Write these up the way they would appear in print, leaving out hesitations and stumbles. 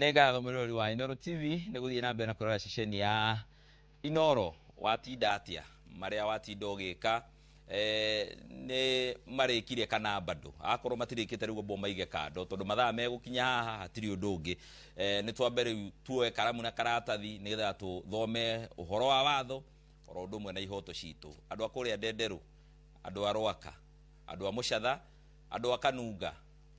Nega murori wa Inoro TV niguthie na mbere na kurora ceceni ya Inoro watinda atia maria watinda ugika ni marikire kana bado akorwo matirikite rigo bomba ige kando tondu mathaa megukinya haha hatiri undu ungi ni twambere tuoe karamu na karatathi nigetha tuthome uhoro wa watho oro undu mwe na ihoto citu andu akuria ndenderu andu arwaka andu a mucatha andu akanunga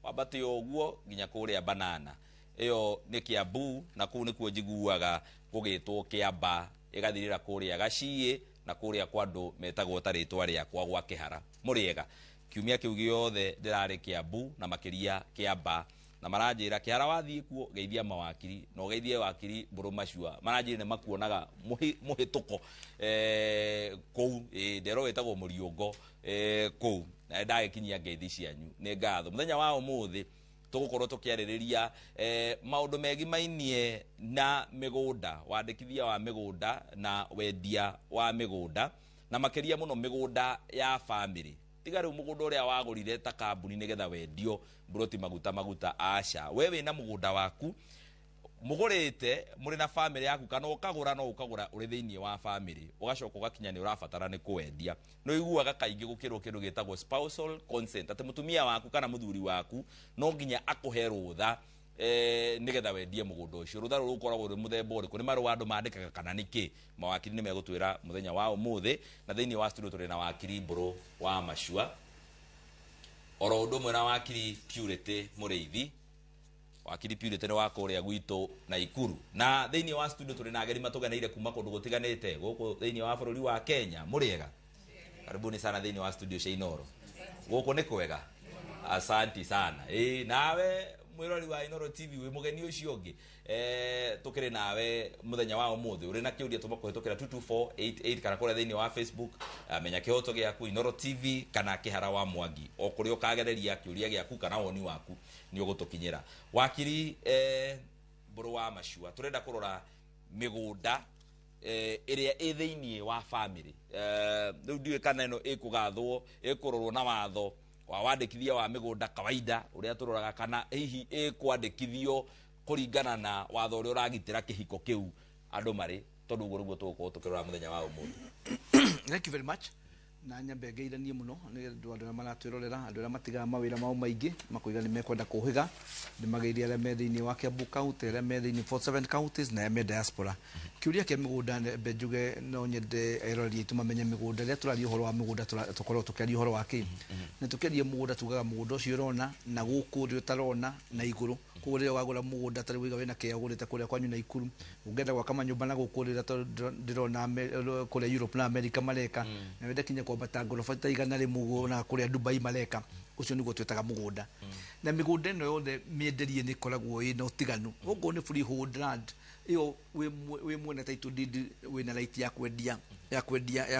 wabati oguo nginya kuria banana iyo ni Kiambu na kuu nikuo njiguaga gugitwo Kiamba igathirira kuria Gaciĩ na kuria kwa andu metagwo taritwa ria kwa gwa Kihara muriega kiumia kiu giothe ndirari Kiambu na makiria Kiamba na maranjira Kihara wathie kuo geithia mawakiri no geithie wakiri Mburu Macua maranjira ne makuonaga muhituko kou ndero wetagwo Muriungo kou na ndagikinyia ngeithi cianyu ni ngatho muthenya wa umuthi tugukorwo tukiaririria maundu megimainie na migunda wandikithia wa migunda na wendia wa migunda na makiria muno migunda ya family tiga riu mugunda uria wagurire ta kambuni nigetha wendio buroti maguta aca wewe na mugunda waku mugurite muri na family yaku kana ukagura no ukagura uri thiini wa family ugacoka ugakinya ni urabatara ni kuendia no iguaga kaingi gukirwo kindu gitagwo spousal consent ati mutumia waku kana muthuri waku no nginya akuhe rutha nigetha wendie mugunda ucio rutha rukoragwo ri muthemba uriku ni maru andu mandikaga kana niki mawakiri ni megutwira muthenya wa umuthi na thiini wa studio turi na wakiri Mburu wa Macua oro undu mwe na wakiri Purity Muriithi wakiri Purity ni wakuria gwitu na Ikuru na thiini wa studio turi na ageri matuganeire kuma kundu gutiganite guku thiini wa bururi wa Kenya muriega karibuni sana thiini wa studio cia Inoro guku ni kwega asanti sana nawe mwirori wa Inoro TV wi mugeni ucio ungi tukire nawe muthenya wa umuthi uri na kiuria tumakuhitukira 22488 kana kuria thiini wa Facebook menya kihoto giaku Inoro TV kana Kihara wa Mwangi o kuria ukagereria kiuria giaku kana woni waku ni ugutukinyira wakiri Mburu wa Macua turenda kurora migunda iria i thiini wa family riu ndiwe kana ino ikugathwo ikurorwo na watho wa wandikithia wa migunda kawaida uria turoraga kana hihi ikwandikithio kuringana na watho uria uragitira kihiko kiu andu mari tondu uguo rugo tugukorwo tukirora muthenya wa umuthi. Thank you very much na nyambe ngeithanie muno ni andu aria maratwirorera andu aria matigaga mawira mao maingi makoiga ni mekwenda kuhiga ni mageiria aria me thiini wa Kiambu county aria me thiini 47 counties na me diaspora kiuria kia migunda benjuge no nyende erori tumamenye migunda ria turari uhoro wa migunda tukorwo tukiari uhoro wa ki ni tukiari mugunda tugaga mugunda ucio urona na guku ri utarona na iguru kuo ri wagura mugunda tari wiga wina kia ugurite kuria kwanyu na Ikuru ungenda gwaka manyumba na guku ri ndirona kuria Europe na America mareka na wende kinya kwambata ngoroba ta igana rimu na kuria Dubai mareka ucio niguo twetaga mugunda na migunda ino yothe mienderie ni koragwo ina utiganu ugo ni freehold land iyo we mwene title deed we na right ya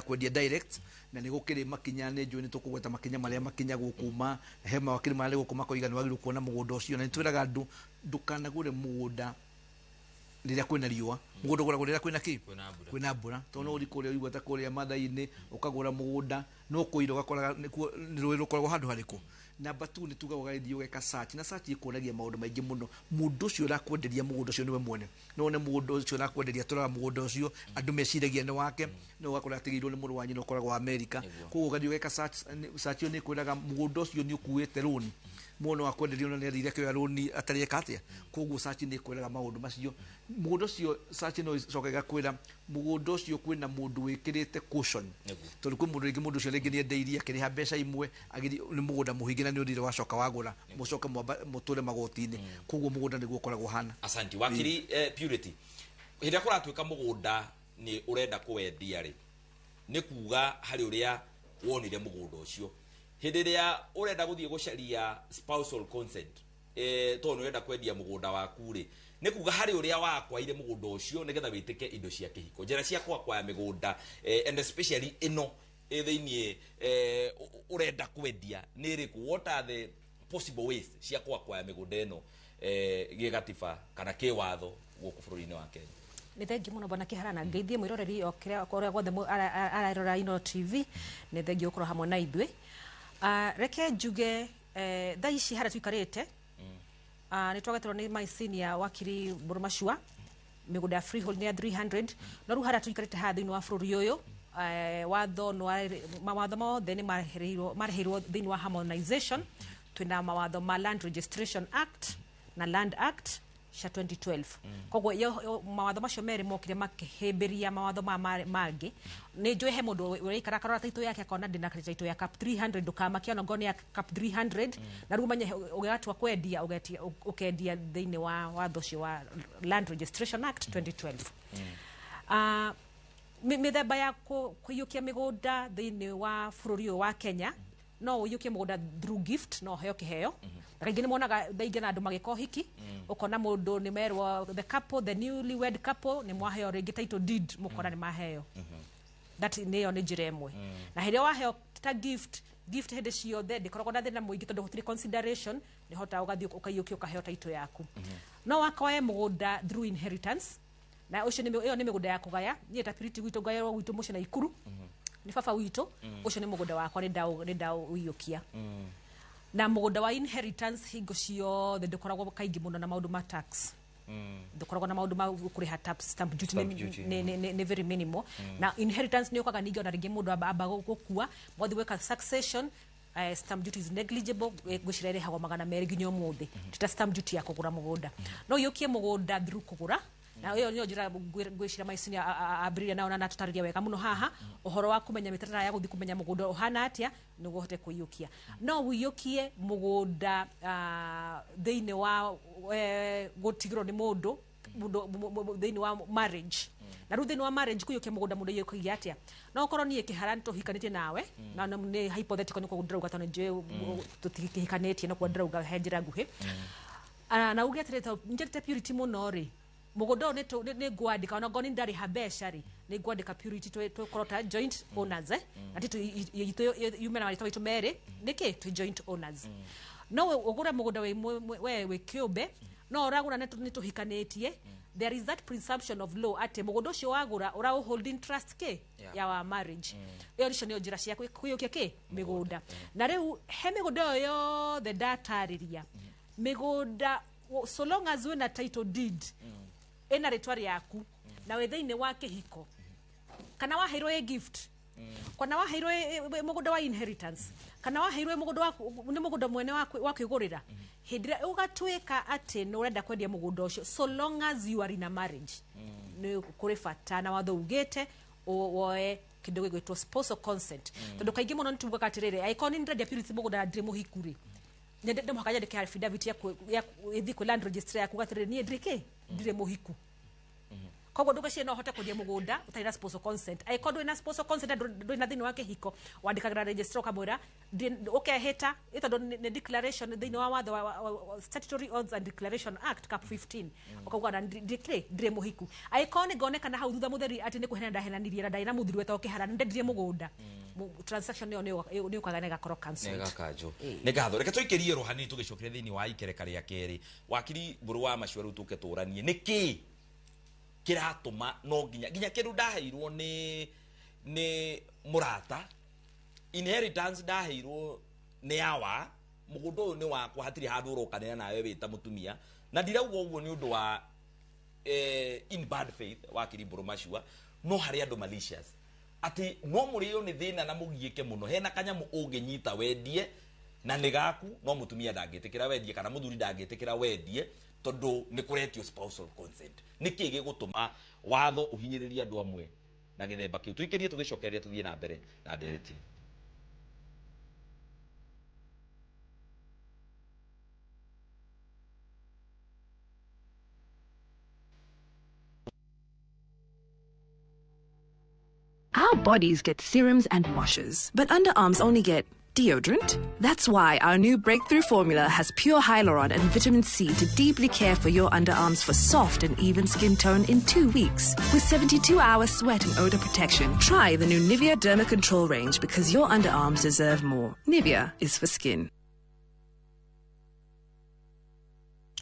kwendia direct na nigukiri makinya ne njui ni tukugweta makinya maria makinya gukuma hema wakiri mali gukuma ko igana wagiru kuona mugunda ucio na nitwiraga andu ndukanagure mugunda riria kwina riua mugunda gura riria kwina ki kwina mbura tono uri kuria igweta kuria mathaini ukagura mugunda no kuira ugakora ni rui rukoragwo handu hariku namba 2 ni tuga ugaithio geka search na search ikunagia maundu maingi muno mundu ucio urakwenderia mugunda ucio niwe mwene no ne mugunda ucio urakwenderia tura mugunda ucio andu meciragia ni wake no ugakora atigirwo ni muru wanyu no koragwo America kuo ugathio geka search ni kwiraga mugunda ucio ni ukuite loan muno akwenderia no ne rire kyo loan atari ekatia kuo search ni kwiraga maundu macio mugunda ucio search no cokaga kwira mugunda ucio kwina mundu wikirite caution tondu kwi mundu ringi mundu ucio ringi ni endeirie akiriha mbeca imwe agiri ni mugunda muhingina ni urire wacoka wagura mucoka muture magotini kuo mugunda niguo koragwo hana. Asanti wakiri Purity hinda kuratwika mugunda ni urenda kuwendia ri ni kuga hari uria wonire mugunda ucio hindi ria urenda guthie gucaria spousal consent to no urenda kwendia mugunda waku ri ni kuga hari uria wakwaire mugunda ucio nigetha witike indo cia kihiko njira cia kwa ya migunda and especially ino thiini urenda kwendia ni riku what are the possible ways cia kwa ya migunda ino gigatiba kana kiwatho guku bururi-ini wa Kenya. Ni thengi muno bwana Kihara na ngeithie mwiroreri okira koria gothe ararora Inoro TV ni thengi ukoro hamwe na ithui reke njuge thaici hara twikarite nä twageterwo nä maicinia wakiri Burumashua migunda ya freehold nä ya 300 no rä u harä a tå ikarä te haha thä inä wa bå rå ri å yå mawatho mothe nä mareheirwo thä inä wa harmonization. Twina mawatho ma Land Registration Act na Land Act cia 2012 koguo mawatho macio merĩ mokire makĩhĩmbĩria mawatho mangĩ. Nĩ njũĩ he mũndũ ũraikara akarora taitũ yake akona ndĩna taitũ ya cap 300 ndũkamakia ona ngoni ya cap 300 na rĩu menye ũgatua kwendia ũkendia thĩinĩ wa watho ũcio wa Land Registration Act 2012. Mĩthemba ya kũiyũkia mĩgũnda thĩinĩ wa bũrũri ũyũ wa Kenya no ũiyũkie mũgũnda through gift no heo kĩheo. Kaingĩ nĩ monaga thaingĩ na andũ magĩka ũhiki ũkona mũndũ nĩ merwo the couple, the newlywed couple nĩ mwaheo rĩngĩ title deed mũkora nĩ maheo. That nĩyo nĩ njĩra ĩmwe. Na hĩndĩ waheo ta gift hĩndĩ ciothe ndĩkoragwo na thĩna mũingĩ tondũ gũtirĩ consideration nĩ hotaga ũgathiĩ ũkaiyũkia ũkaheo title yaku. No wakoe mũgũnda through inheritance na ũcio ĩyo nĩ mĩgũnda ya kũgaya. Niĩ ta Purity gwitũ ngayerwo gwitũ mũciĩ na Ikuru nĩ baba witũ ũcio nĩ mũgũnda wakwa nĩ ndaũiyũkia. Na mũgũnda wa inheritance hingo ciothe ndũkoragwo kaingĩ mũno na maũndũ ma tax. Ndũkoragwo na maũndũ ma kũrĩha stamp duty nĩ very minimal. Na inheritance nĩ ũkaga ningĩ ona rĩngĩ mũndũ amba gũkua mwathi gwĩka succession stamp duty is negligible gwĩcira ĩrĩhagwo 200 nginya ũmũthĩ tita stamp duty ya kũgũra mũgũnda. No yũkie mũgũnda through kũgũra na ĩyo nĩyo njĩra gwĩcira maicinia ambĩrĩria nayo na tũtarĩria wega mũno haha ũhoro wa kũmenya mĩtaratara ya gũthiĩ kũmenya mũgũnda ũhana atĩa nĩguo ũhote kũiyũkia. No ũiyũkie mũgũnda thĩinĩ wa gũtigĩrwo nĩ mũndũ thĩinĩ wa marriage. Na rĩu thĩinĩ wa marriage kũiyũkia mũgũnda mũndũ iyũkagia atĩa. No ũkorwo niĩ kĩhara nĩ tũhikanĩtie nawe na nĩ hypothetical nĩkuo ndĩrauga tondũ njũĩ tũtihikanĩtie no kuo ndĩrauga he njĩra nguhĩ. Na uge atĩrĩ njĩrĩte Purity mũno rĩ mũgũnda ũyũ nĩ ngwandĩka ona ngoni ndarĩha mbeca rĩ nĩ ngwandĩka Purity tũkorwo ta joint owners na titũ yume na marĩtwa maitũ merĩ nĩkĩ twĩ joint owners. No ũgũre mũgũnda wĩ kĩũmbe no ũragũra nĩ tũhikanĩtie. There is that presumption of law atĩ mũgũnda ũcio wagũra ũraũ holding trust ya wa marriage. Ĩyo nĩcio njĩra cia kũiyũkia mĩgũnda. Na rĩu he mĩgũnda ĩyo yothe ndatarĩria mĩgũnda so long as wĩna title deed ena rĩtwa rĩaku na wĩ thĩinĩ wa kĩhiko kana waheirwo ĩ gift kana waheirwo mũgũnda wa inheritance kana waheirwo nĩ mũgũnda mwene wa kwĩgũrĩra hĩndĩ ĩrĩa ũgatuĩka atĩ nĩ ũrenda kwendia mũgũnda ũcio so long as you are in a marriage nĩ kũrĩ bata na watho ugĩte woe kĩndũ gĩgwĩtwo spousal consent. Tondũ kaingĩ mũno nĩ tugaga atĩrĩrĩ angĩkorwo nĩ ndĩrendia Purity mũgũnda ndĩrĩ mũhiku rĩ nĩ mũhaka nyandĩke affidavit ya gũthiĩ kwĩ land registry yaku atĩrĩrĩ niĩ ndirĩ mũhiku. Koguo ndũgecirie no ũhote kwendia mũgũnda ũtarĩ na spousal consent. Angĩkorwo ndũrĩ na spousal consent ndũrĩ na thĩinĩ wa kĩhiko wandĩkagĩra registrar ũkamwĩra ũkehĩta tondũ nĩ declaration thĩinĩ wa watho wa Statutory Oaths and Declaration Act cap 15 ũkauga na ndirĩ mũhiku. Angĩkorwo nĩ ngonekana hau thutha mũtheri atĩ nĩ kũhena ndahenanirie na ndarĩ na mũthuri wetagwo kĩhara ndendirie mũgũnda transaction ĩyo nĩ ũkaga na ĩgakorwo cancelled. Nĩ ngatho reke tũikĩrie rohani tũgĩcokire thĩinĩ wa ikereka rĩa kerĩ. Wakiri Burumashua rĩu tũke tũranie nĩkĩ kĩratũma no nginya kĩndũ ndaheirwo nĩ mũrata inheritance ndaheirwo nĩ yawa mũgũnda ũyũ nĩ wakwa hatirĩ handũ ũrokanĩra nawe wĩta mũtumia na ndirauga ũguo nĩ ũndũ wa in bad faith wakiri Burumashua no harĩ andũ malicious atĩ no mũrĩo nĩ thĩna na mũgiĩke mũno hena kanyamũ ũngĩnyita wendie na nĩ gaku no mũtumia ndangĩtĩkĩra wendie kana mũthuri ndangĩtĩkĩra wendie tondũ nĩ kũretio spousal consent. Nĩkĩ gĩgũtũma watho ũhinyĩrĩrie andũ amwe na gĩthemba kĩu. Tũikĩrie tũgĩcokereria tũthiĩ na mbere na ndereti. Our bodies get serums and washes, but underarms only get deodorant? That's why our new breakthrough formula has pure hyaluron and vitamin C to deeply care for your underarms for soft and even skin tone in 2 weeks. With 72-hour sweat and odor protection, try the new Nivea Derma Control range because your underarms deserve more. Nivea is for skin.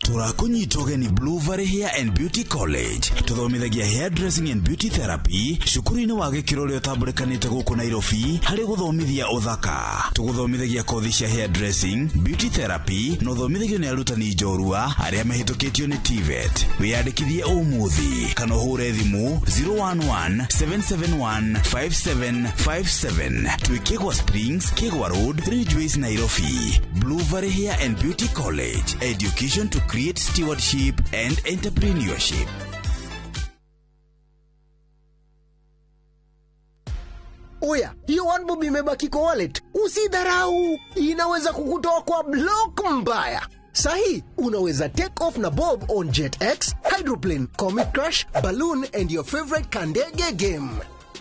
turakunyita ugeni Blue Valley Hair and Beauty College tuthomithagia hairdressing and beauty therapy cukuru-inĩ wa gĩkĩro ũrĩa ũtambũrĩkanĩte gũkũ Nairobi harĩ gũthomithia ũthaka. Tũgũthomithagia kothi cia hairdressing, beauty therapy na ũthomithagio nĩ arutani njorua arĩa mahĩtũkĩtio nĩ TVET. Wĩyandĩkithie ũmũthĩ kana ũhũre thimũ 011-771-5757 twĩ Kĩgwa Springs, Kĩgwa Road, Ridgeways, Nairobi. Blue Valley Hair and Beauty College, education to create stewardship and entrepreneurship. Oya, hiyo OneBob imebaki kwa wallet. Usidharau, inaweza kukutoa kwa block mbaya. Sahi, unaweza take off na Bob on JetX, Hydroplane, Comic Crush, Balloon and your favorite Kandege game.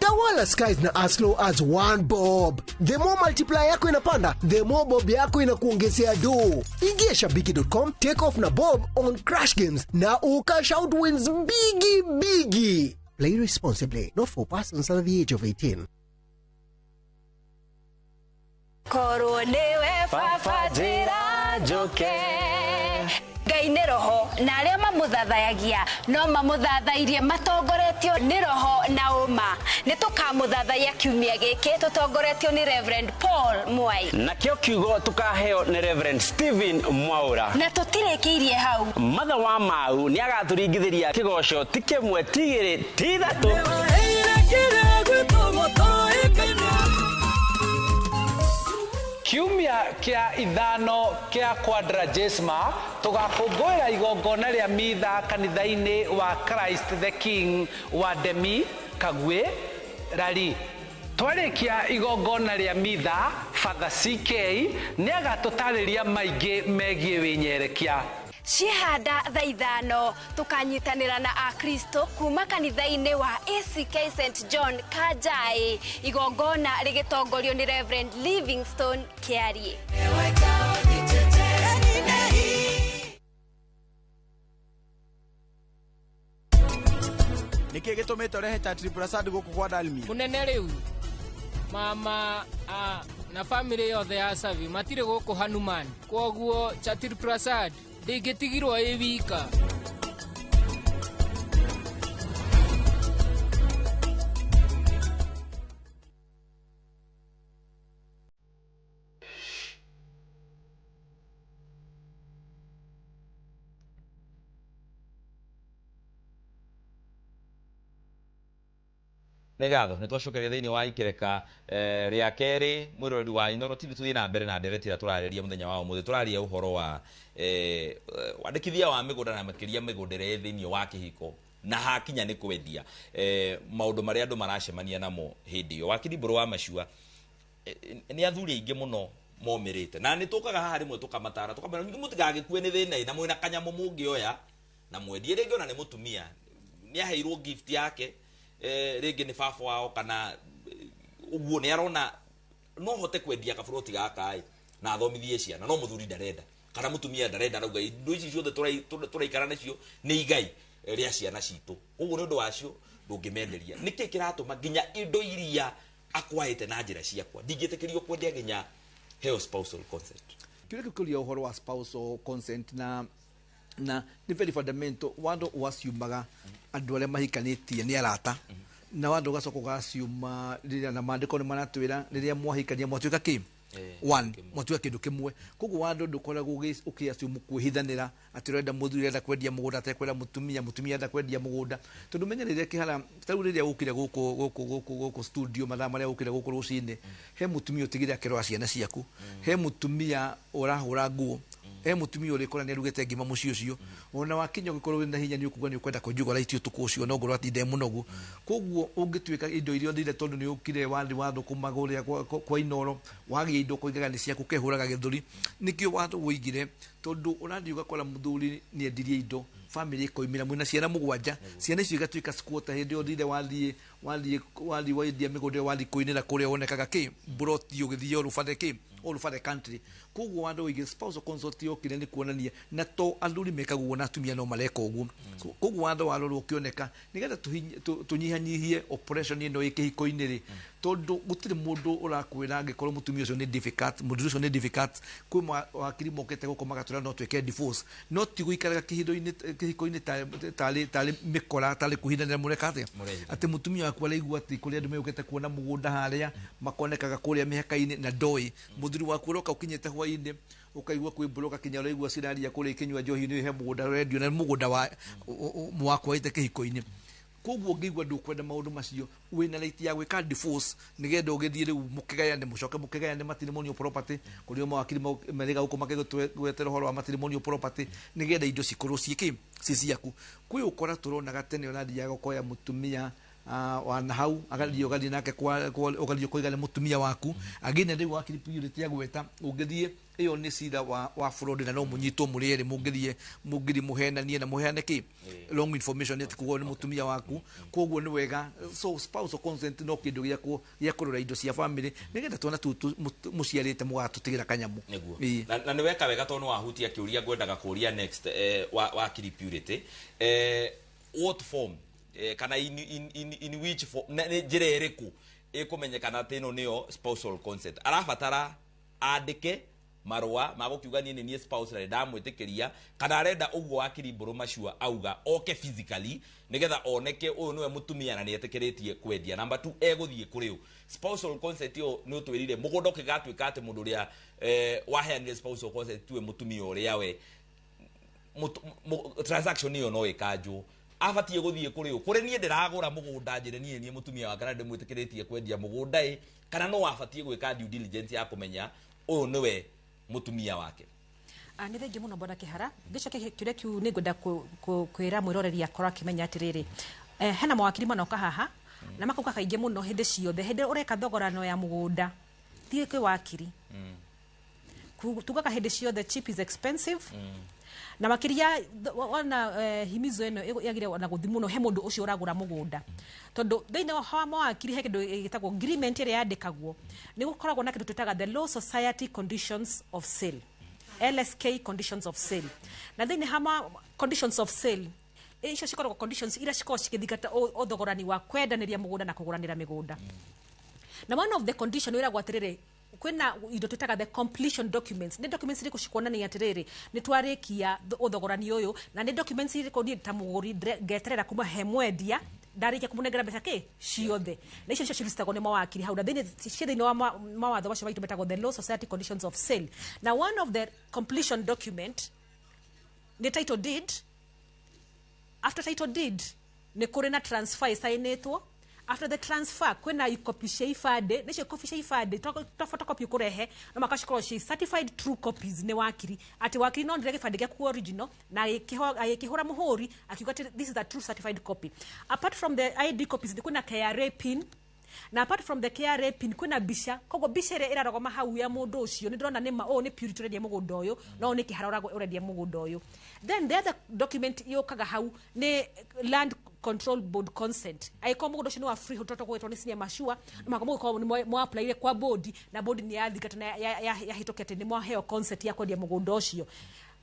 Tawala skies na as low as OneBob. The more multiplier yako inapanda, the more Bob yako inakuongezea do. Ingia shabiki.com, take off na Bob on Crash Games na ukash out wins biggie. Play responsibly, not for persons under the age of 18. Koronewe fafajira joke Ngai roho na arĩa mamũthathayagia no mamũthathairie matongoretio nĩ roho na ũma nĩ tũkamũthathaiya kiumia gĩkĩ tũtongoretio nĩ Reverend Paul Mwai na kĩo kiugo tũkaheo nĩ Reverend Stephen Mwaura na tũtirĩkĩirie hau matha wa mau nĩ agatũringithĩria kĩgoco ti kĩmwe ti igĩrĩ ti ithatũ Kiumia kia ithano kia Quadragesima tugakũngũĩra igongona rĩa mitha kanitha-inĩ wa Christ the King wa Demi Kagwe Rari. Twarĩkia igongona rĩa mitha, Father CK nĩ agatũtarĩria maingĩ megiĩ wĩnyerekia. Ciehanda thaa ithano tukanyitanĩra na Akristo kuma kanitha-inĩ wa ACK St John Kajai igongona rĩgĩtongorio nĩ Reverend Livingstone Kiarie. Nĩkĩ gĩtũmĩte ũrehe Chatri Prasad gũkũ kwa Dalmi? Munene rĩu mama na family yothe ya Savi matirĩ gũkũ Hanuman kwoguo Chatri Prasad ndĩngĩtigirwo ĩ wika. Negatho nitwacokeria thiini wa ikereka ria keri mwirori wa Inoro TV tuthi na mbere na ndereti turariria muthenya wa umuthi turaria uhoro wa wandikithia wa migunda na makiria migundire thiini wa kihiko na hakinya ni kwendia maundu maria andu maracemania namo hindi yo wakiri mburu wa mashua ni athuri aingi muno momirite na nitukaga haha rimwe tukamatara tukamera mutigagikue ni thina na mwina kanyamu mungioya na mwendie ringi ona ni mutumia ni aheirwo gift yake ringi ni baba wao kana uguo ni arona no hote kwendia kaburoti gaka na athomithie ciana no muthuri ndarenda kana mutumia ndarenda rauga indo ici ciothe turaikara nacio ni igai ria ciana citu uguo ni undu wacio ndungimenderia niki kiratuma nginya indo iria akwaite na njira ciakwa ndingitikirio kwendia nginya heo spousal consent kile kikulia uhoro wa spousal consent na ni very fundamental wando wasiumaga andu arĩa mahikanitie ni arata na wando gacoka gasiuma riria na maandiko ni maratwira riria mwahikania mwatuika ki one mwatuika kindu kimwe koguo wando ndukoragwo ukiasiumu kwihithanira ati renda muthuri renda kwendia mugunda atekwenda mutumia renda kwendia mugunda tondu menyerere kihara tau riria ukire guku studio mathaa maria ukire guku rucine he mutumia utigire akirwa ciana ciaku he mutumia urahura nguo he mutumia urikora ni arugete ngima muci ucio ona wakinya gukorwo na hinya ni ukuga ni ukwenda kunjuga raiti utuku ucio no ngoro atinde munogu koguo ungituika indo irio ndire tondu ni ukire wandi wathu kumaguria kwa Inoro wagi indo kuigaga ni ciaku kehuraga githuri nikio wathu wigire tondu urandi ugakora muthuri ni endirie indo family koimira mwina ciana mugwanja ciana icio igatuika squatter hindi o thire wali wendia migode wali kuinira kuria onekaga ki broti ugithie urufate ki urufate country koguo wandu wigire spousal consult yokire ni kuonania na to athuri mekaguo na atumia no mareka uguo koguo wandu warorwo kioneka nigetha tunyihanyihie operation ino ikihiko-ini ri tondu gutire mundu urakwira angikorwo mutumia ucio ni difficult mundu ucio ni difficult kwi wakiri mokete gukomaga tura no tweke divorce no ti guikaraga kihiko-ini tali mikora tali kuhindanira murekate ati mutumia waku araigua ati kuri andu meyukite kuona mugunda haria makonekaga kuria mihaka-ini na ndoi muthuri waku uroka ukinyete hwa-ini ukaigua kwibuluka kinya uraigua ciraria kuri kinywa njohi ni he mugunda radio na mugunda wakwa ite kihiko-ini koguo ngigwa ndukwenda maundu macio wina right ya gwika divorce nigetha ugithie riu mukigayane mucoke mukigayane matrimonial property kuri mawakiri meriga guko makigwetera horo wa matrimonial property nigetha indo cikorwo ciiki ciciaku kwi ukora turonaga tene onathiaga gukoya mutumia wana hau agathio gathi nake ugathio kuigana mutumia waku agine riu wakiri purity ya gweta ungithie iyo ni cira wa fraud na no munyitwo muriere mungiri muhenanie na muheane ki long information eti kugo ni mutumia waku koguo ni wega so spousal consent no kindu gya kurora indo cia family nigetha tuona muciarite mugatutigera kanyamu na ni weka wega tono wahutia kiuria ngwendaga kuria next wa kiri purity what form kana in which form njira iriku ikumenyekana tino niyo spousal consent arabatara andike marwa magukiuga ni spouse na ndamwitikiria kana arenda uguo akiri mburu macua auga oke physically nigetha oneke uyu niwe mutumia na nietikiritie kwendia number 2 eguthie kuri u spousal consent yo ni utwirire mugunda ukigatuika ati mundu ria waheanire spousal consent tuwe mutumia uria we transaction yo no ikanju abatie guthie kuri u kuri nie ndiragura mugunda njire nie mutumia wakana ndimwitikiritie kwendia mugunda kana no abatie gwika due diligence ya kumenya uyu niwe mutumia wake ni thengi muno mbona kihara gicoke kiuria kiu ni ngwenda kwira mwiroreri akora kimenya atiriri hena mawakiri manoka haha na makoka kaingi muno hindi ciothe hindi ureka thogorano ya mugunda tie kwi wakiri tugaga hindi ciothe cheap is expensive na makiria ona himizo eno yagire na guthi muno he mundu ucio uragura mugunda tondu thiine wa mawakiri he kindu gitagwo agreement ire yandikagwo ni gukoragwo na kindu twitaga the Law Society Conditions of Sale LSK Conditions of Sale na thiine hama conditions of sale icio cikoragwo conditions ira cikoragwo cikithingata uthogorani wa kwendaniria mugunda na kuguranira migunda na one of the condition wiragwo atiriri kwina indo twitaga the completion documents ni documents iri kushikuonania atiriri ni twarikia uthogorani uyu na ni documents iri ko ni ta muguri geterera kuma he mwendia ndarikia kumunengera mbeca ki ciothe na icio ciristagwo ni mawakiri hau na thiini wa mawatho macio maitu metagwo the Law Society Conditions of Sale na one of the completion document ni title deed after title deed ni kuri na transfer isainitwo after the transfer kwena copy cia ifade nicio copy cia ifade to photocopy kurehe no makashikoro cia certified true copies ni wakiri ati wakiri no ndire gifande gya ku original na akihura muhuri akiuga this is a true certified copy apart from the ID copies ni kuna KRA pin na apart from the KRA pin kuna bisha kogo bishere irarogoma hau ya mundu ucio ni ndrona ni ni purity ready mugunda uyu no ni kihara ready mugunda uyu then the other document yokaga hau ni land control board consent aiko mugundo ucio ni wa free hototo gwetwo ni senior mashua makomo ko mo apply ile kwa board na board ni yathikata na ya hitokete ni mo heo consent ya kwendia mugundo ucio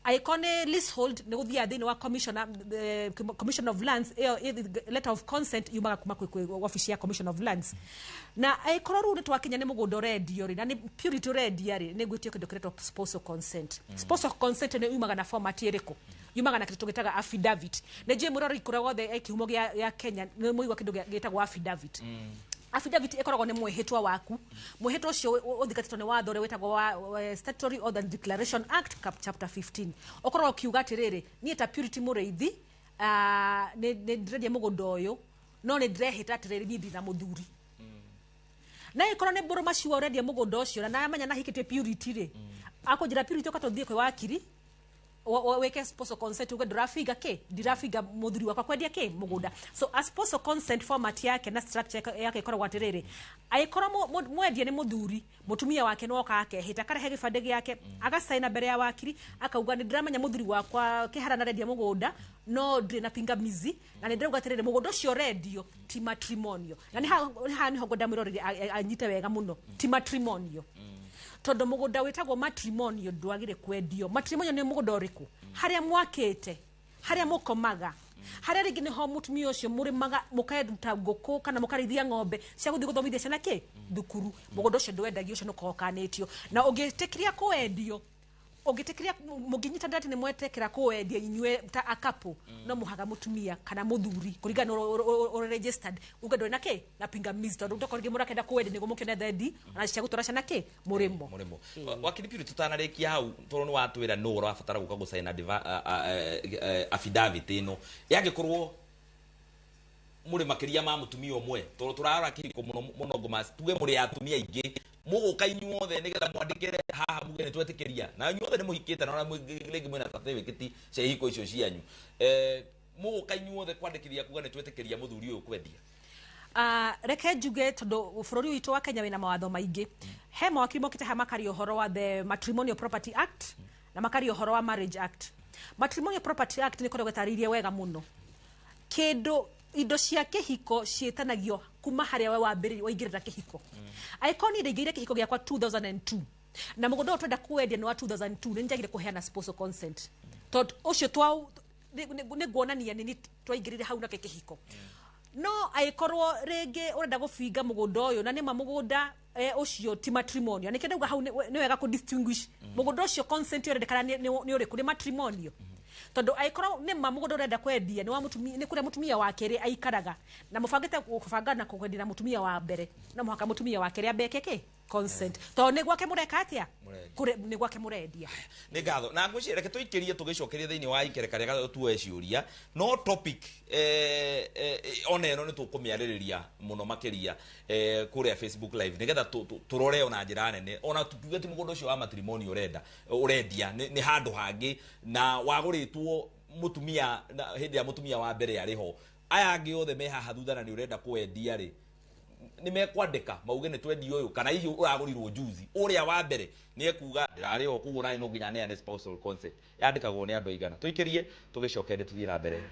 aiko leasehold ni guthia thini wa commission of lands letter of consent yumaga kuma kwa office ya commission of lands na aiko ru ni twakinya ni mugundo redio ri na ni purity redio ri ni gwitio kindu kireto spousal consent spousal consent ni yumaga na format iriko yumaga na kitu tugitaga affidavit na je murori kuragwo the kihumo ya Kenya ni muigwa kindu gitagwo affidavit affidavit ikoragwo ni mwihitwa waku mwihitwa ucio uthikatitwo ni watho ri wetagwo Statutory Order and Declaration Act chapter 15 okorwo kiuga atiriri ni ta purity mureithi ni ndiredia mugundo uyu no ni ndrehita atiriri ni ndina muthuri na ikorwo ni mburu maciwa uredia mugundo ucio na amenya na hikite purity ri akunjira purity ukatothie kwi wakiri weke spousal consent uge dirafiga muthuri wakwa kwendia ki mugunda so a spousal consent format yake na structure yake ikoragwo atiriri aikorwo mwendia ni muthuri mutumia wake no kake hita karehe gibande yake agasaina mbere ya wakiri akauga ni ndiramenya muthuri wakwa kihara na redia mugunda no ndina pingamizi na ni ndirauga atiriri mugunda ucio redio ti matrimonio na ni ha ni hongo ndamirorire anyite wega muno ti matrimonio tondu mugunda wetagwo matrimonio ndwagire kwendio matrimonio ni mugunda uriku haria mwakite haria mukomaga haria ringi ni ho mutumia ucio muri maga mukaeduta ngoko kana mukarithia ng'ombe cia guthi guthomithia ciana ki thukuru mugunda ucio ndwendagio ucio nukokanitio na ungitikiria kuendio ungitikiria muginyita ndati ni mwetekera kuendia inywe ta akapo no muhaga mutumia kana muthuri kuringana ro registered ugendo na ki na pingamizi tondu ndokorige murakenda kuendia nigo mukene thendi na cia gutura ciana ki murimo wakilipiri tutanarikia hau toro ni watwira no urabatara guka gusaina affidavit ino yagikorwo muri makiria ma mutumia omwe toro turara kiriko muno ngomas tuge muri atumia ingi muguka inyuothe nigetha mwandikire haha mugene twetikiria na inyuothe ni muhikite na lengi mwena certificate cia hiko icio cianyu muguka inyuothe kwandikiria kuga ni twetikiria muthuri uyu kwendia reke njuge tondu bururi witu wa Kenya wina mawatho maingi he mawakiri mokite ha makari uhoro wa the Matrimonial Property Act na makari uhoro wa Marriage Act. Matrimonial Property Act ni koragwo taririe wega muno kindu indo cia kihiko cietanagio kuma haria we wambiri waingirira kihiko aikoni ndeigire kihiko giakwa 2002 na mugondo twenda kuendia ni wa 2002 ninjagire kuheana spousal consent tot ucio twau ni guonania nini twaingirire hau na kihiko no aikorwo ringi urenda gubinga mugondo uyu na ni mamugunda ucio ti matrimonial nikenda hau ni wega ku distinguish mugondo ucio consent urendekana ni uri kuri matrimonial tondu aikoro ni mamugondo urenda kwendia ni wa mutumia ni kuria mutumia wake ri aikaraga na mufangite kubangana kwendia na mutumia wa mbere na muhaka mutumia wake ri ambekeke consent to ni gwake mureka atia kure ni gwake murendia ni ngatho na ngwicire reke tuikirie tugicokeria thiini wa ikereka ria tuwe ciuria no topic oneno ni tukumiaririria muno makiria kuria Facebook live nigetha turore ona njira nene ona tutuge ti mugondo ucio wa matrimonial urendia ni handu hangi na waguritwo mutumia hindi ya mutumia wa mbere ariho aya angi othe me haha thutha na ni urenda kuendia ri ni mekwandika mauge ni twendi uyu kana hihi uragurirwo juzi uria wa mbere ni ekuga ari o kugura no nginya ne spousal consent yandikagwo ni andu igana tuikirie tugicokere tuthie na mbere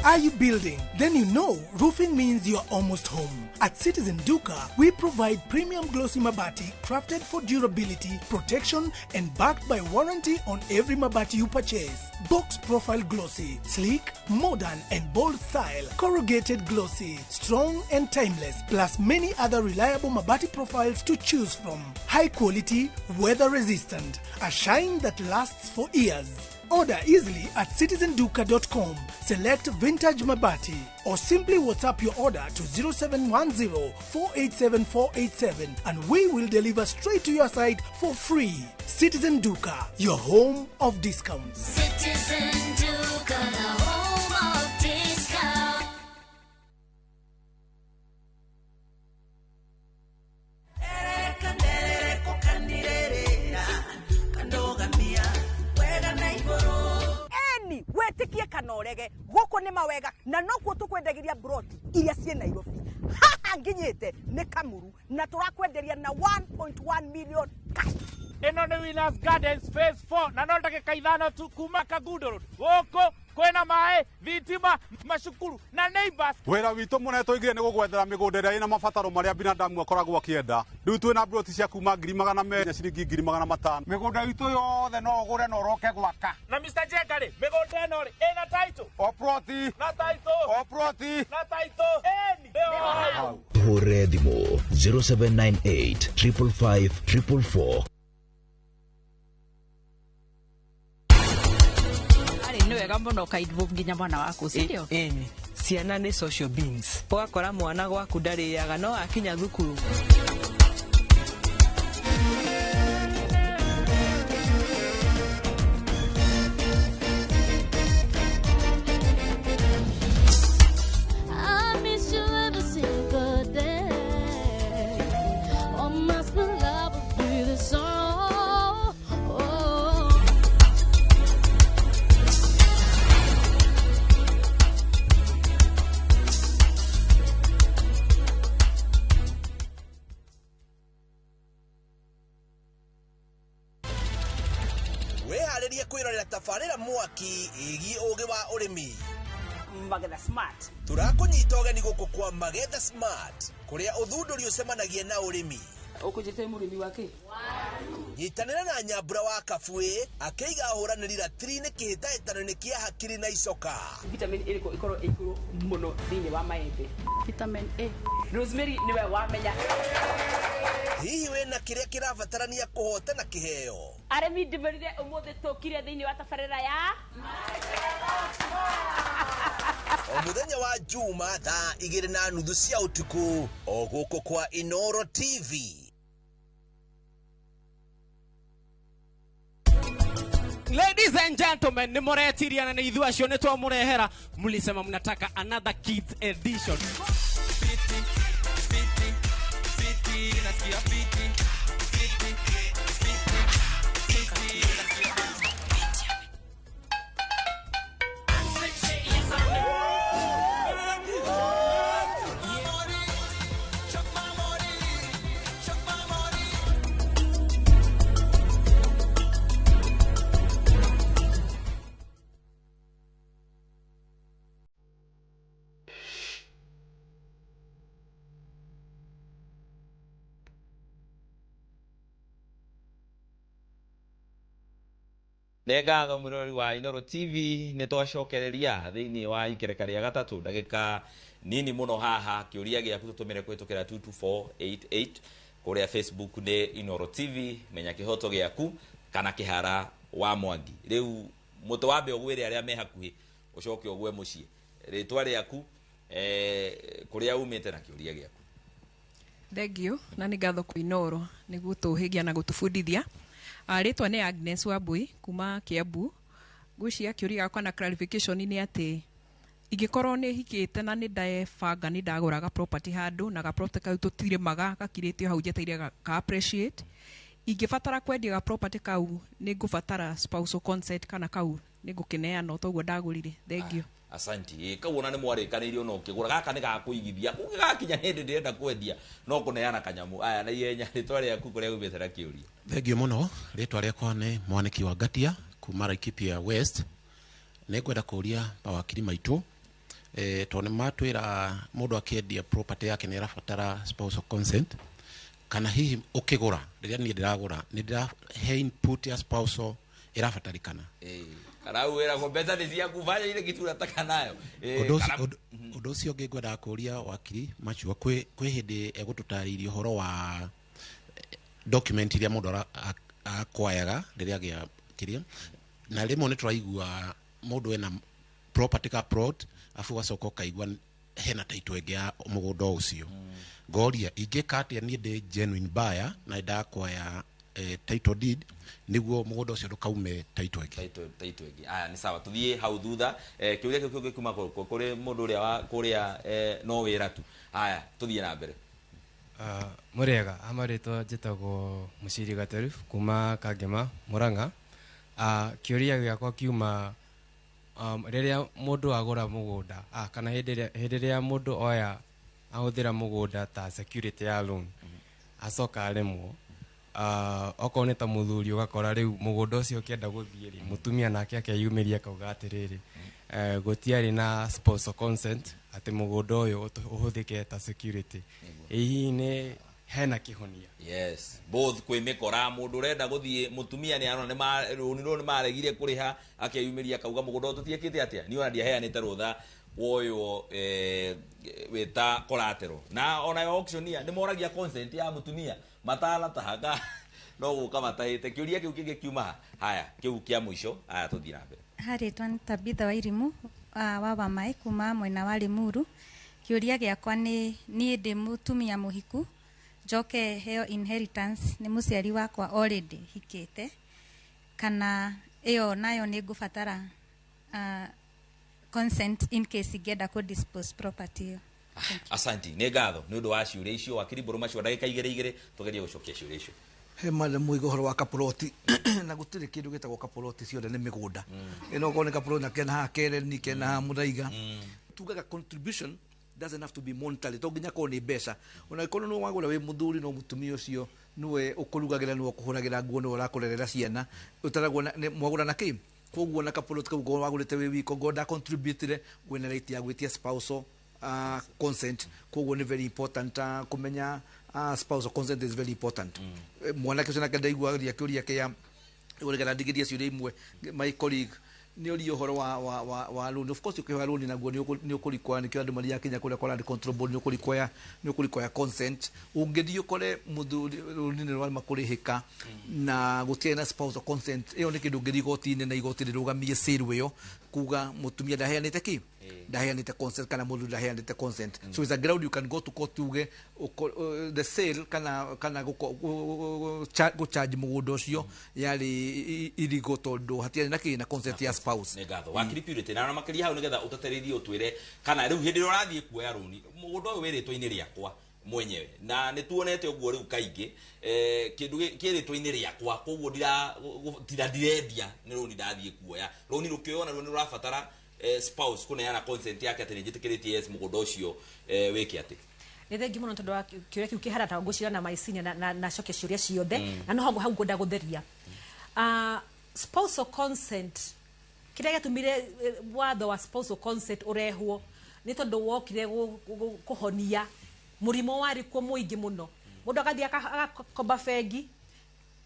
Are you building? Then you know roofing means you're almost home. At Citizen Duka, we provide premium glossy mabati crafted for durability, protection, and backed by warranty on every mabati you purchase. Box profile glossy, sleek, modern, and bold style. Corrugated glossy, strong and timeless, plus many other reliable mabati profiles to choose from. High quality, weather resistant, a shine that lasts for years. Order easily at citizenduka.com. Select Vintage Mabati or simply WhatsApp your order to 0710-487-487 and we will deliver straight to your site for free. Citizen Duka, your home of discounts. Citizen Duka, the home of discounts. Wetikie kanorege goko ni mawega na nokuo tukwendagiria broti iria cie Nairobi haha nginyite ni Kamuru na turakwenderia na 1.1 million cash. Ino ni Winners Gardens phase 4 na no ndagika ithano tu kuma Kagundo Road goko kwena mae thitima macukuru na neighbors. Wira witu mune tuigire ni gugwethera migunda iria ina mabataro maria binadamu akoragwo akienda. Riu twina broti cia kuma 200,000 ciringi 500,000. Migunda itu yothe no ugure no roke gwaka. Na Mr. Jengari migunda ino ri ina title o proti na title o proti na title eni hore thimo 0798 555 444. Ni wega muno kaidvo nginya mwana waku sindio ciana ni social beings wakora mwana gwaku ndariaga no akinya thukuru tabarĩra mwaki ĩgiĩ ũgĩ wa ũrĩmi. Magetha Smart. Tũrakũnyita ũgeni gũkũ kwa Magetha Smart, kũrĩa ũthundũri ũcemanagia na ũrĩmi. Ũkũnjĩte mũrĩmi wake? Nyitanĩra na Nyambura wa Kabuĩ akĩiga ahũranĩri ratiri-inĩ kĩhĩtahĩtano-inĩ kĩa hakiri na icoka. Vitamin ĩrĩkũ ĩkorwo ĩigũrũ mũno thĩinĩ wa maembe? Vitamin A. Rosemary nĩwe wamenya. Hihi wĩna kĩrĩa kĩrabatarania kũhotana kĩheo? Arĩmi ndĩmũrire ũmũthĩ tũkire thĩinĩ wa tabarĩra ya o mũthenya wa Juma thaa 2:30 cia ũtukũ o gũkũ kwa Inoro TV. Ladies and gentlemen, ni moretiria na ni ithuĩ acio nĩ twamũrehera. Mlisema mnataka another kids edition. Nega mũrori wa Inoro TV nĩ twacokereria thĩinĩ wa ikereka rĩa gatatũ ndagĩka nini mũno haha kĩũria gĩaku tũtũmĩre kũhĩtũkĩra 22488 kũrĩa Facebook nĩ Inoro TV menya kĩhoto gĩaku kana kĩhara wa Mwangi. Rĩu mũtũ wambe ũgwĩre arĩa me hakuhĩ ũcoke ũgwe mũciĩ rĩtwa rĩaku kũrĩa umĩte na kĩũria gĩaku. Thengio na nĩ ngatho kwĩ Inoro nĩguo tũhĩgia na gũtũbundithia. Rĩtwa nĩ Agnes Wambui kuma Kiambu. Ngwĩciria kĩũria gĩakwa na clarification nĩ atĩ ingĩkorwo nĩ hikĩte na nĩ ndebanga nĩ ndagũraga property handũ na ga property kau tũtirĩmaga gakirĩtio hau njeteire ka appreciate, ingĩbatara kwendia ga property kau nĩ ngũbatara spousal consent kana kau nĩ ngũkĩneana ũtoguo ndagũrire. Thengio. Asanti. Kau ona nĩ mwarĩkanĩirio no kĩgũra gaka nĩ gakũigithia gũgakinya hĩndĩ ndĩrenda kwendia no kũneana kanyamu. Aya na ihenya rĩtwa rĩaku kũrĩa umĩte na kĩũria. Thengio mũno. Rĩtwa rĩakwa nĩ Mwaniki wa Ngatia kuma Laikipia West. Nĩ ngwenda kũria mawakiri maitũ tondũ matwĩra mũndũ akĩendia property yake nĩ arabatara spousal consent kana hihi ũkĩgũra rĩrĩa niĩ ndĩragũra nĩ ndĩrahe input ya spousal ĩrabatarĩkana. Kana wĩra kompeta nĩ ciaku fanya ile kitu unataka nayo. Ũndũ ũcio ũngĩ ngwenda kũria wakiri Machua kwĩ hĩndĩ egũtũtarĩria ũhoro wa document iria mũndũ akwayaga rĩrĩa agĩa kĩrĩa na rĩmwe nĩ tũraigua mũndũ ena property ka plot afu gacoka kaigua hena title ĩngĩ ya mũgũnda ũcio. Ngoria ingĩka atĩa niĩ ndĩ genuine buyer na ndakwaya title deed niguo mũgũnda ũcio ndũkaume title ĩngĩ. Title ĩngĩ. Aya nĩ sawa tuthiĩ hau thutha kĩũria kĩu kĩngĩ kuma kũrĩ mũndũ ũrĩa wa kũrĩa no wĩra tu. Aya tuthiĩ na mbere. Mũrĩega amarĩtwo njĩtagwo Mũciri Gateru kuma Kangema Murang'a. Kĩũria gĩakwa kiuma rĩrĩa mũndũ agũra mũgũnda kana hĩndĩ ĩrĩa mũndũ oya ahũthĩra mũgũnda ta security ya loan acoka aremwo okorwo nĩ ta mũthuri ũgakora rĩu mũgũnda ũcio ũkĩenda gũthiĩ rĩ mũtumia nake akeyumĩria akauga atĩrĩrĩ gũtiarĩ na spousal consent atĩ mũgũnda ũyũ ũhũthĩke ta security. Hihi nĩ hena kĩhonia? Yes, both kwĩmĩkora mũndũ ũrenda gũthiĩ mũtumia nĩ arona nĩ maregire kũrĩha akeyumĩria akauga mũgũnda tũtiĩkĩte atĩa nĩ ona ndiaheanĩte rũtha woyo weta collateral na ona auctioneer nĩ moragia consent ya mũtumia matala tahaga no gũka matahĩte. Kĩũria kĩu kĩngĩ kiuma haya kĩu kĩa mũico. Aya tũthiĩ na mbere. Harĩtwa nĩ Tabitha wa Irimũ wa Wamaĩ kuma mwena wa Limuru. Kĩũria gĩakwa nĩ niĩ ndĩ mũtumia mũhiku njoke heo inheritance nĩ mũciari wakwa already hikĩte kana ĩyo nayo nĩ ngũbatara consent in case ingĩenda ku dispose property ĩyo. Asanti. Nĩ ngatho nĩ ũndũ wa ciũria icio wakiri Mbũrũ Macio ndagĩka igĩrĩ tũgerie gũcokia ciũria icio. He mara mũigo horo wa kaploti na gũtirĩ kĩndũ gĩtagwo kaploti ciothe nĩ mĩgũnda ĩno gone kaploti na kena ha kereni kena ha mũthaiga tugaga contribution doesn't have to be monetary to nginya ko nĩ mbeca ona ikono no wagũra wĩ mũthuri no mũtumia ũcio niwe ũkũrugagĩra niwe ũkũhũragĩra nguo niwe ũrakũrerera ciana ũtaragwo mwagũra na kĩ koguo na kapolot kau go wagurite we wiko go da contribute we na rate ya gwitia spousal consent koguo ni very important kumenya spousal consent is very important mwana ke sona kada igwa ya kyuri yake ya ule kana digiria ciuria imwe my colleague ni uri uhoro wa loan of course ukiwa loan naguo ni ukurikwa ni kiondu mali ya Kenya kule kwa land control board ni ukurikwa consent ungedio kole muthuri ni wal makurihika na gutie na spousal consent iyo ni kindu ngirigotine na igoti rirugamie sale yo kuga mutumia ndaheanite ki ndaheanite consent kana muthuri ndaheanite consent so is a ground you can go to court uge the sale kana go charge mugundo ucio yari irigo tondu hatiari na kina consent ya spouse negatho wakiri purity na makiri hau nigetha utatereithie utwire kana riu hindi urathie kuoya runi mugundo uyu wiritwa-ini riakwa mwenyewe na nituonete uguo riu kaingi kindu kiritwa-ini riakwa koguo ndirendia ni runi ndathie kuoya runi rukiona runi rurabatara spouse kuneana consent yake ati nijitikiritie yes mugundo ucio wiki ati ni thengi muno tondu wa kiuria kiu kiharata ngucira na maicinya na cokia ciuria ciothe na no hau ngunda gutheria spousal consent kiria gatumire watho wa spousal consent urehwo ni tondu wokire kuhonia murimo wari kwa muingi muno mundu akathia akakomba bengi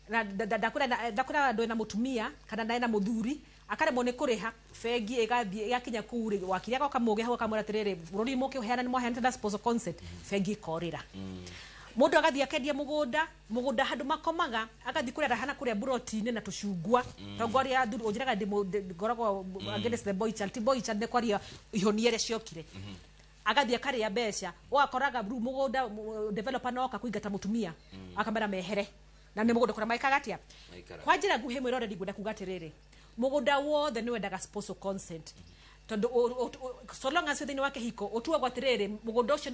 na ndakura andu na mutumia kana nae na muthuri akaremwo ni kuriha bengi igathie igakinya kuri wakiria goka muge hau kamura tiriri bururi muke uheana ni mwaheana na spousal consent bengi korira mundu agathia kendia mugunda handu makomaga agathie kurera hana kuria buroti-ini na tucungwa tongoria thuru ujiraga ngoragwo against the boy child ne kwaria ihonia ria ciokire agathie karia mbeca wakoraga mugunda developer no kakuingata mutumia akamera mehere na ni mugunda kora maikaga atia kwa njira nguhi mwiro already ngunda kuga atiriri mugunda wothe ni wendaga spousal consent tondu so long as thini wake hiko utuagwo atiriri mugunda ucio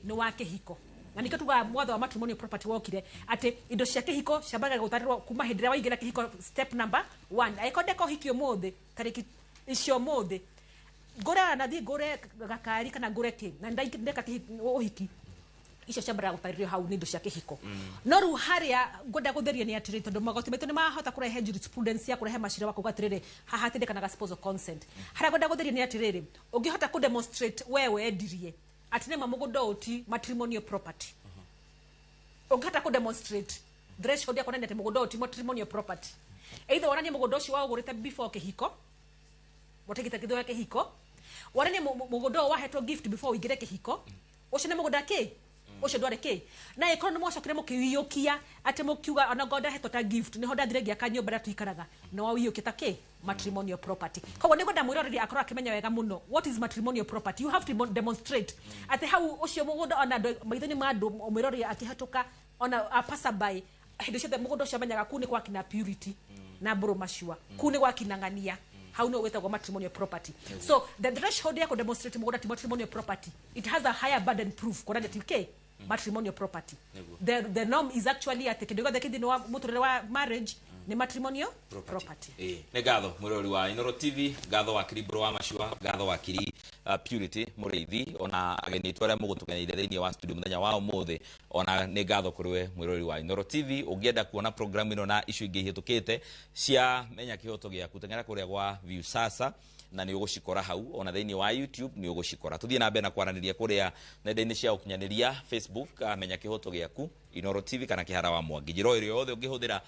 ni wake hiko na nikio tuga mwatho wa matrimonial property wokire ati indo cia kihiko ciambaga gutarirwo kuma hindira waingira kihiko step number 1 aikonde ko hikio mothe tariki icio mothe ngora na thi ngore gakari kana ngore ki na ndeka uhiki icio ciambaga gutaririo hau ni indo cia kihiko no ru haria ngoda gutheria ni atiri tondu magoti metu ni mahota kurehe jurisprudence ya kurehe mashira wako gatirire haha tindekanaga spousal consent haria ngoda gutheria ni atiriri ungihota ku demonstrate wewe endirie atine mamugundo uti matrimonial property ungihota ku demonstrate threshold ya kuonania ati mugundo uti matrimonial property either wananye mugundo ucio wao gurite before kihiko wategita kitho yake hiko wananye mugundo wahetwo gift before uingire kihiko ucio ni mugundo ki ucio ndware ki na ikono mwacokire mukiyukia ati mukiuga ona ngoda hetwo ta gift ni honda thiregia kanyumba tuikaraga no wawiyukia ta ki matrimonial property koguo ni ngoda mwiroreri akora akimenya wega muno what is matrimonial property you have to demonstrate ati hau ucio mugundo ona maithoni ma andu mwiroreri akihatuka ona a passerby hindi ciothe mugundo ucio amenyaga kuni kwa kina purity na mburu mashua kuni kwa kinangania how no wetagwo matrimonial property so the threshold ya ku demonstrate mugundo ti matrimonial property it has a higher burden proof kora that okay matrimonial property the norm is actually at kidogo the kidini wa muturire wa marriage ni matrimonial property ne gatho mwirori wa Inoro TV gatho wa Kiribro wa Mashua gatho wa Kiri Purity Mureithi ona ageni twara mugutukanire thiini wa studio muthenya wa umuthe ona ne gatho kuriwe mwirori wa Inoro TV ugienda kuona program ino na issue ingi hitukite cia menya kihoto giaku tengera kuria gwa view sasa na ni ugucikora hau ona thiini wa YouTube ni ugucikora tuthie na mbere na kwaraniria kuria nenda-ini cia ukinyaniria Facebook menya kihoto giaku Inoro TV kana kihara wa Mwangi njiro iri yothe ungihuthira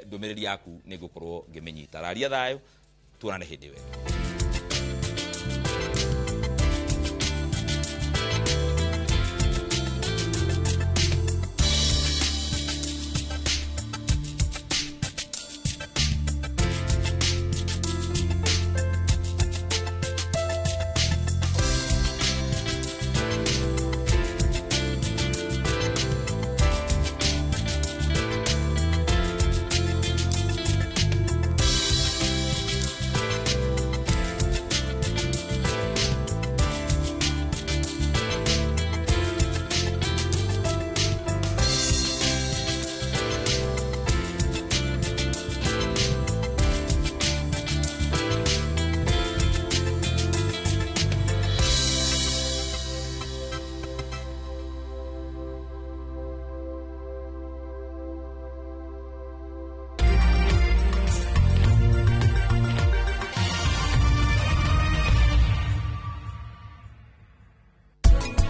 ndumiriri yaku ni gukorwo ngimenyita raria thayo tuonane hindi we